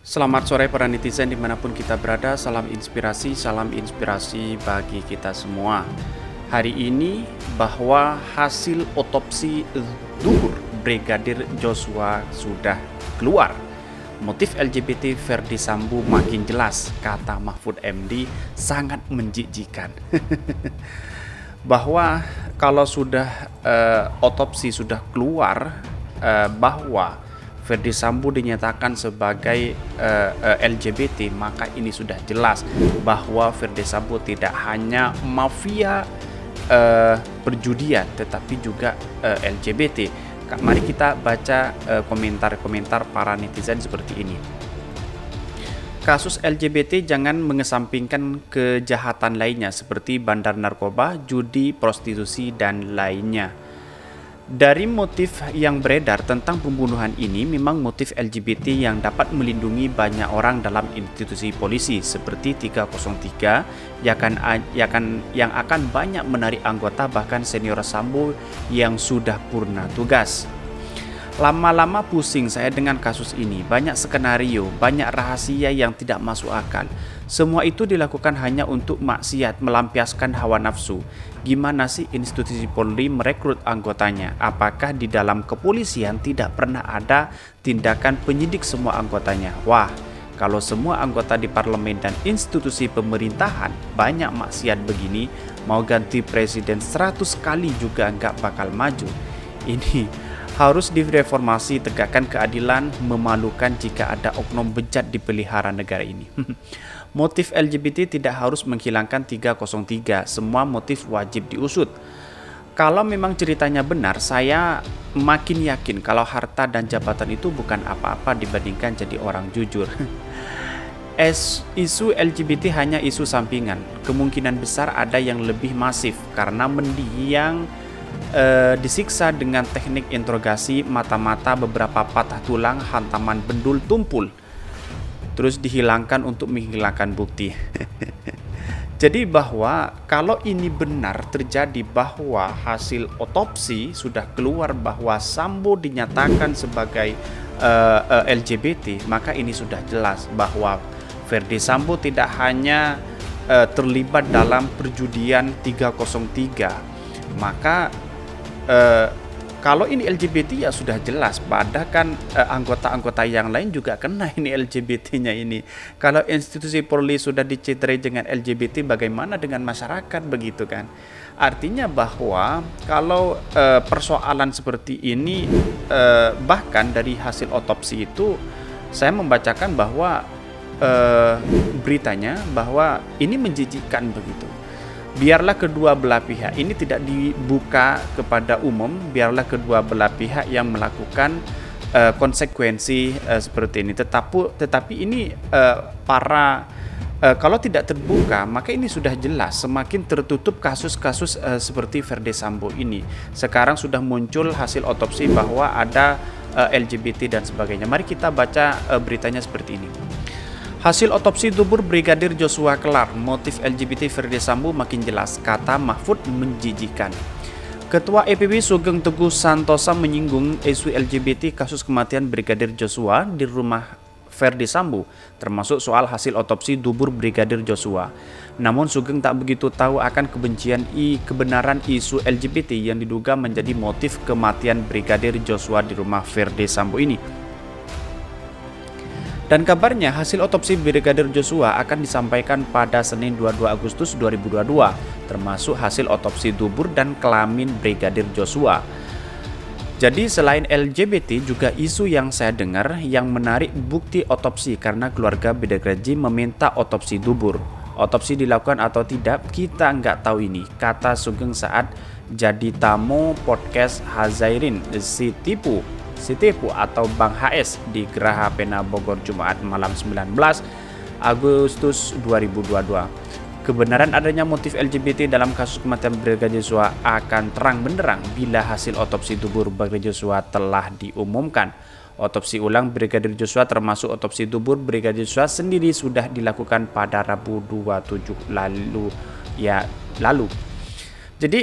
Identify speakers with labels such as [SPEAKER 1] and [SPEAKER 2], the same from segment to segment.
[SPEAKER 1] Selamat sore para netizen dimanapun kita berada, salam inspirasi bagi kita semua. Hari ini bahwa hasil otopsi Duhur Brigadir Joshua sudah keluar. Motif LGBT Verdi Sambo makin jelas, kata Mahfud MD, sangat menjijikan. Bahwa kalau sudah otopsi sudah keluar, bahwa Verdi Sambo dinyatakan sebagai LGBT, maka ini sudah jelas bahwa Verdi Sambo tidak hanya mafia perjudian tetapi juga LGBT. Mari kita baca komentar-komentar para netizen seperti ini. Kasus LGBT jangan mengesampingkan kejahatan lainnya seperti bandar narkoba, judi, prostitusi, dan lainnya. Dari motif yang beredar tentang pembunuhan ini, memang motif LGBT yang dapat melindungi banyak orang dalam institusi polisi seperti 303 yang akan banyak menarik anggota bahkan senior Sambo yang sudah purna tugas. Lama-lama pusing saya dengan kasus ini, banyak skenario, banyak rahasia yang tidak masuk akal. Semua itu dilakukan hanya untuk maksiat, melampiaskan hawa nafsu. Gimana sih institusi Polri merekrut anggotanya? Apakah di dalam kepolisian tidak pernah ada tindakan penyidik semua anggotanya? Wah, kalau semua anggota di parlemen dan institusi pemerintahan banyak maksiat begini, mau ganti presiden 100 kali juga nggak bakal maju. Ini harus direformasi, tegakkan keadilan, memalukan jika ada oknum bejat dipelihara negara ini. Motif LGBT tidak harus menghilangkan 303, semua motif wajib diusut. Kalau memang ceritanya benar, saya makin yakin kalau harta dan jabatan itu bukan apa-apa dibandingkan jadi orang jujur. Isu LGBT hanya isu sampingan, kemungkinan besar ada yang lebih masif karena mendiang disiksa dengan teknik interogasi, mata-mata, beberapa patah tulang, hantaman bendul tumpul, terus dihilangkan untuk menghilangkan bukti. Jadi bahwa kalau ini benar terjadi, bahwa hasil otopsi sudah keluar bahwa Sambo dinyatakan sebagai LGBT, maka ini sudah jelas bahwa Verdi Sambo tidak hanya terlibat dalam perjudian 303, maka kalau ini LGBT ya sudah jelas, padahal anggota-anggota yang lain juga kena ini LGBT-nya ini. Kalau institusi Polri sudah dicederai dengan LGBT, bagaimana dengan masyarakat begitu kan? Artinya bahwa kalau persoalan seperti ini, bahkan dari hasil otopsi itu saya membacakan bahwa beritanya bahwa ini menjijikkan begitu. Biarlah kedua belah pihak ini tidak dibuka kepada umum, biarlah kedua belah pihak yang melakukan konsekuensi seperti ini. Tetapi ini kalau tidak terbuka, maka ini sudah jelas semakin tertutup kasus-kasus seperti Verdi Sambo ini. Sekarang sudah muncul hasil otopsi bahwa ada LGBT dan sebagainya. Mari kita baca beritanya seperti ini. Hasil otopsi tubuh Brigadir Joshua kelar, motif LGBT Verdi Sambo makin jelas, kata Mahfud menjijikan. Ketua EPB Sugeng Teguh Santosa menyinggung isu LGBT kasus kematian Brigadir Joshua di rumah Verdi Sambo, termasuk soal hasil otopsi tubuh Brigadir Joshua. Namun Sugeng tak begitu tahu akan kebenaran isu LGBT yang diduga menjadi motif kematian Brigadir Joshua di rumah Verdi Sambo ini. Dan kabarnya hasil otopsi Brigadir Joshua akan disampaikan pada Senin 22 Agustus 2022, termasuk hasil otopsi tubuh dan kelamin Brigadir Joshua. Jadi selain LGBT juga isu yang saya dengar yang menarik bukti otopsi karena keluarga Brigadir meminta otopsi tubuh. Otopsi dilakukan atau tidak, kita nggak tahu ini, kata Sugeng saat jadi tamu podcast Hazairin si Tipu atau Bang HS di Geraha Pena Bogor Jumat malam 19 Agustus 2022. Kebenaran adanya motif LGBT dalam kasus kematian Brigadir Joshua akan terang benderang bila hasil otopsi tubuh Brigadir Joshua telah diumumkan. Otopsi ulang Brigadir Joshua termasuk otopsi tubuh Brigadir Joshua sendiri sudah dilakukan pada Rabu 27 lalu. Jadi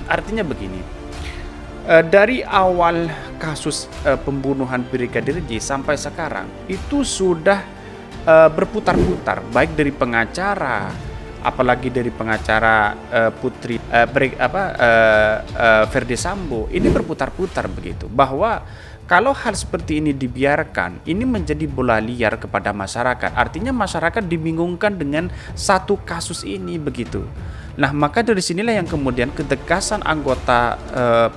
[SPEAKER 1] artinya begini. Dari awal kasus pembunuhan Brigadir J sampai sekarang itu sudah berputar-putar, baik dari pengacara, apalagi dari pengacara putri Verdi Sambo, ini berputar-putar begitu, bahwa kalau hal seperti ini dibiarkan, ini menjadi bola liar kepada masyarakat. Artinya masyarakat dibingungkan dengan satu kasus ini begitu. Nah, maka dari sinilah yang kemudian ketegasan anggota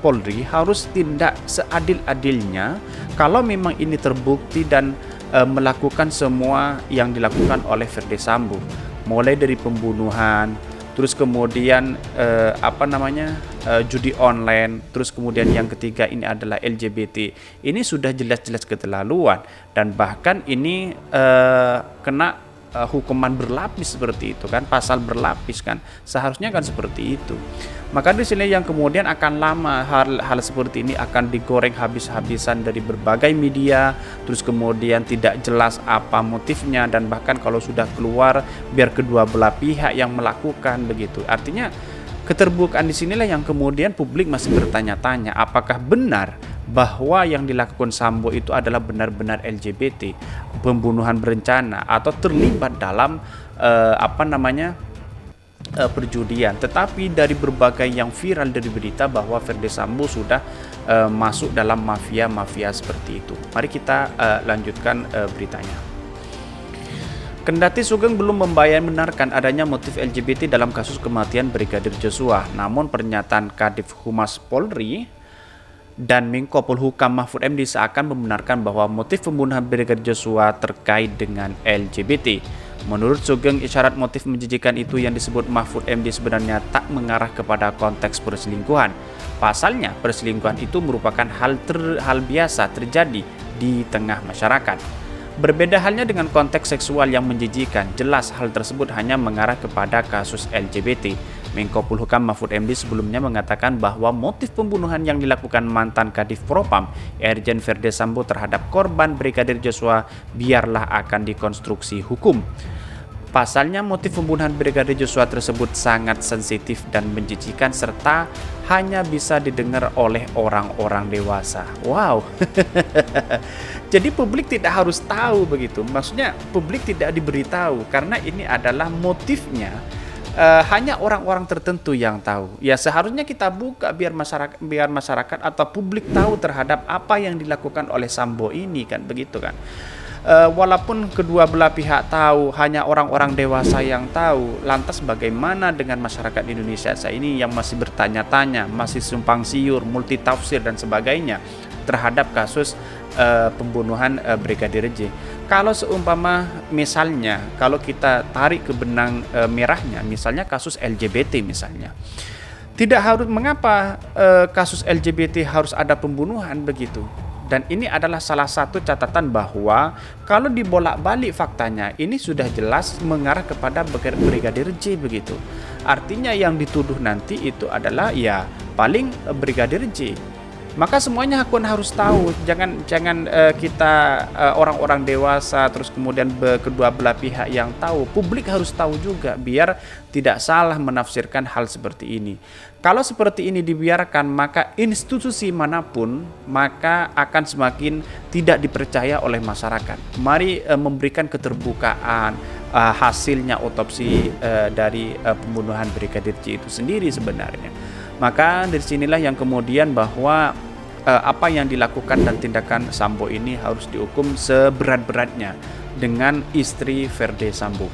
[SPEAKER 1] Polri harus tindak seadil-adilnya kalau memang ini terbukti dan melakukan semua yang dilakukan oleh Verdi Sambo, mulai dari pembunuhan, terus kemudian judi online, terus kemudian yang ketiga ini adalah LGBT. Ini sudah jelas-jelas keterlaluan dan bahkan ini kena hukuman berlapis seperti itu kan, pasal berlapis kan, seharusnya kan seperti itu. Maka di sini yang kemudian akan lama hal seperti ini akan digoreng habis-habisan dari berbagai media, terus kemudian tidak jelas apa motifnya, dan bahkan kalau sudah keluar biar kedua belah pihak yang melakukan begitu. Artinya keterbukaan di sinilah yang kemudian publik masih bertanya-tanya, apakah benar bahwa yang dilakukan Sambo itu adalah benar-benar LGBT, pembunuhan berencana, atau terlibat dalam perjudian. Tetapi dari berbagai yang viral dari berita bahwa Verdi Sambo sudah masuk dalam mafia-mafia seperti itu. Mari kita lanjutkan beritanya. Kendati Sugeng belum membenarkan adanya motif LGBT dalam kasus kematian Brigadir Joshua, namun pernyataan Kadif Humas Polri dan Menko Polhukam Mahfud MD seakan membenarkan bahwa motif pembunuhan Brigadir Joshua terkait dengan LGBT. Menurut Sugeng, isyarat motif menjijikan itu yang disebut Mahfud MD sebenarnya tak mengarah kepada konteks perselingkuhan. Pasalnya, perselingkuhan itu merupakan hal biasa terjadi di tengah masyarakat. Berbeda halnya dengan konteks seksual yang menjijikan, jelas hal tersebut hanya mengarah kepada kasus LGBT. Menko Polhukam Mahfud MD sebelumnya mengatakan bahwa motif pembunuhan yang dilakukan mantan Kadif Propam Irjen Verdi Sambo terhadap korban Brigadir Joshua biarlah akan dikonstruksi hukum. Pasalnya motif pembunuhan Brigadir Joshua tersebut sangat sensitif dan menjijikan serta hanya bisa didengar oleh orang-orang dewasa. Wow. Jadi publik tidak harus tahu begitu. Maksudnya publik tidak diberitahu karena ini adalah motifnya hanya orang-orang tertentu yang tahu. Ya seharusnya kita buka biar masyarakat atau publik tahu terhadap apa yang dilakukan oleh Sambo ini kan begitu kan. Walaupun kedua belah pihak tahu, hanya orang-orang dewasa yang tahu. Lantas bagaimana dengan masyarakat Indonesia saat ini yang masih bertanya-tanya, masih simpang siur, multitafsir dan sebagainya terhadap kasus pembunuhan Brigadir J. Kalau seumpama misalnya, kalau kita tarik ke benang merahnya, misalnya kasus LGBT misalnya, tidak harus, mengapa kasus LGBT harus ada pembunuhan begitu? Dan ini adalah salah satu catatan bahwa kalau dibolak-balik faktanya, ini sudah jelas mengarah kepada Brigadir J begitu. Artinya yang dituduh nanti itu adalah ya paling Brigadir J. Maka semuanya harus tahu, jangan kita orang-orang dewasa terus kemudian kedua belah pihak yang tahu, publik harus tahu juga biar tidak salah menafsirkan hal seperti ini. Kalau seperti ini dibiarkan, maka institusi manapun maka akan semakin tidak dipercaya oleh masyarakat. Mari memberikan keterbukaan hasilnya otopsi dari pembunuhan Brigadir J itu sendiri sebenarnya. Maka dari sinilah yang kemudian bahwa apa yang dilakukan dan tindakan Sambo ini harus dihukum seberat-beratnya dengan istri Verdi Sambo.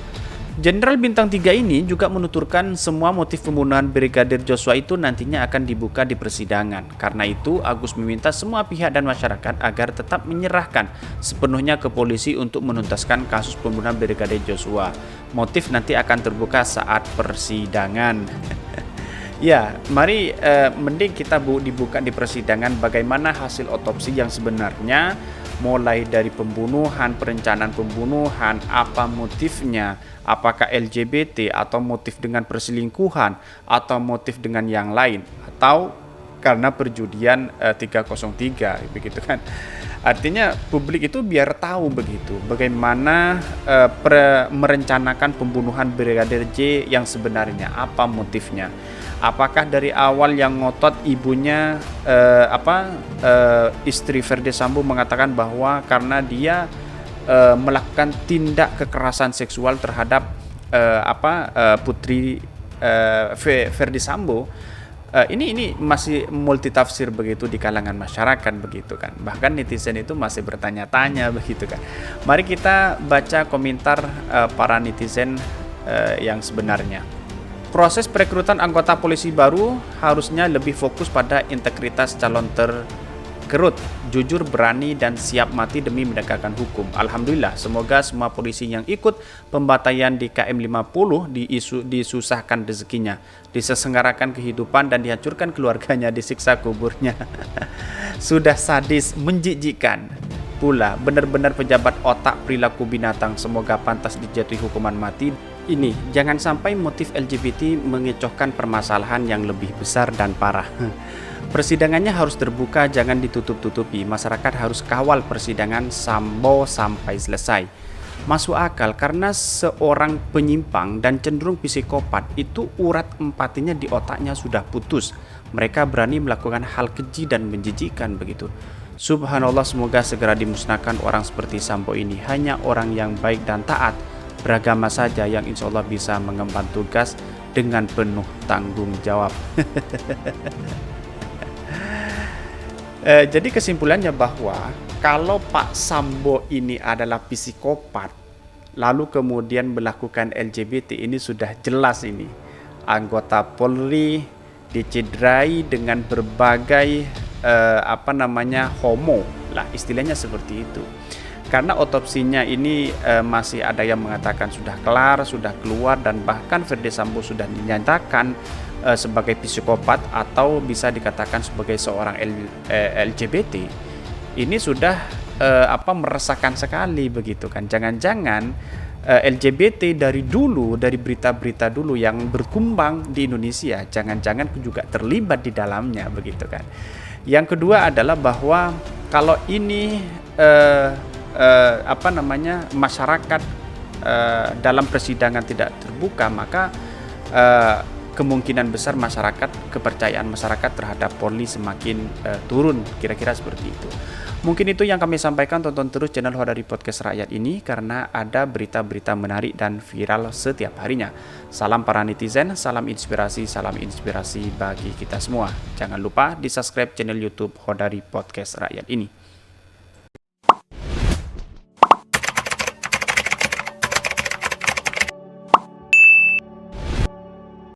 [SPEAKER 1] Jenderal Bintang 3 ini juga menuturkan semua motif pembunuhan Brigadir Joshua itu nantinya akan dibuka di persidangan. Karena itu, Agus meminta semua pihak dan masyarakat agar tetap menyerahkan sepenuhnya ke polisi untuk menuntaskan kasus pembunuhan Brigadir Joshua. Motif nanti akan terbuka saat persidangan. Ya, mari mending kita dibuka di persidangan bagaimana hasil otopsi yang sebenarnya, mulai dari pembunuhan, perencanaan pembunuhan, apa motifnya, apakah LGBT atau motif dengan perselingkuhan atau motif dengan yang lain atau karena perjudian 303 begitu kan. Artinya publik itu biar tahu begitu bagaimana merencanakan pembunuhan Brigadir J yang sebenarnya, apa motifnya. Apakah dari awal yang ngotot ibunya istri Verdi Sambo mengatakan bahwa karena dia melakukan tindak kekerasan seksual terhadap putri Verdi Sambo. Ini masih multitafsir begitu di kalangan masyarakat begitu kan. Bahkan netizen itu masih bertanya-tanya begitu kan. Mari kita baca komentar para netizen yang sebenarnya. Proses perekrutan anggota polisi baru harusnya lebih fokus pada integritas calon terkerut, jujur, berani, dan siap mati demi menegakkan hukum. Alhamdulillah, semoga semua polisi yang ikut pembantaian di KM50 disusahkan rezekinya, diselenggarakan kehidupan, dan dihancurkan keluarganya, disiksa kuburnya. Sudah sadis, menjijikkan pula, benar-benar pejabat otak perilaku binatang. Semoga pantas dijatuhi hukuman mati. Ini, jangan sampai motif LGBT mengecohkan permasalahan yang lebih besar dan parah. Persidangannya harus terbuka, jangan ditutup-tutupi. Masyarakat harus kawal persidangan Sambo sampai selesai. Masuk akal karena seorang penyimpang dan cenderung psikopat itu urat empatinya di otaknya sudah putus. Mereka berani melakukan hal keji dan menjijikkan begitu. Subhanallah, semoga segera dimusnahkan orang seperti Sambo ini. Hanya orang yang baik dan taat beragama saja yang insya Allah bisa mengemban tugas dengan penuh tanggung jawab. Jadi kesimpulannya bahwa kalau Pak Sambo ini adalah psikopat lalu kemudian melakukan LGBT, ini sudah jelas ini anggota Polri dicederai dengan berbagai homo lah, istilahnya seperti itu. Karena otopsinya ini masih ada yang mengatakan sudah kelar, sudah keluar, dan bahkan Verdi Sambo sudah dinyatakan sebagai psikopat atau bisa dikatakan sebagai seorang LGBT. Ini sudah meresahkan sekali begitu kan. Jangan-jangan LGBT dari dulu, dari berita-berita dulu yang berkembang di Indonesia, jangan-jangan juga terlibat di dalamnya begitu kan. Yang kedua adalah bahwa kalau ini masyarakat dalam persidangan tidak terbuka, maka kemungkinan besar kepercayaan masyarakat terhadap Polri semakin turun, kira-kira seperti itu. Mungkin itu yang kami sampaikan. Tonton terus channel Hodari Podcast Rakyat ini karena ada berita-berita menarik dan viral setiap harinya. Salam para netizen, salam inspirasi bagi kita semua. Jangan lupa di subscribe channel YouTube Hodari Podcast Rakyat ini.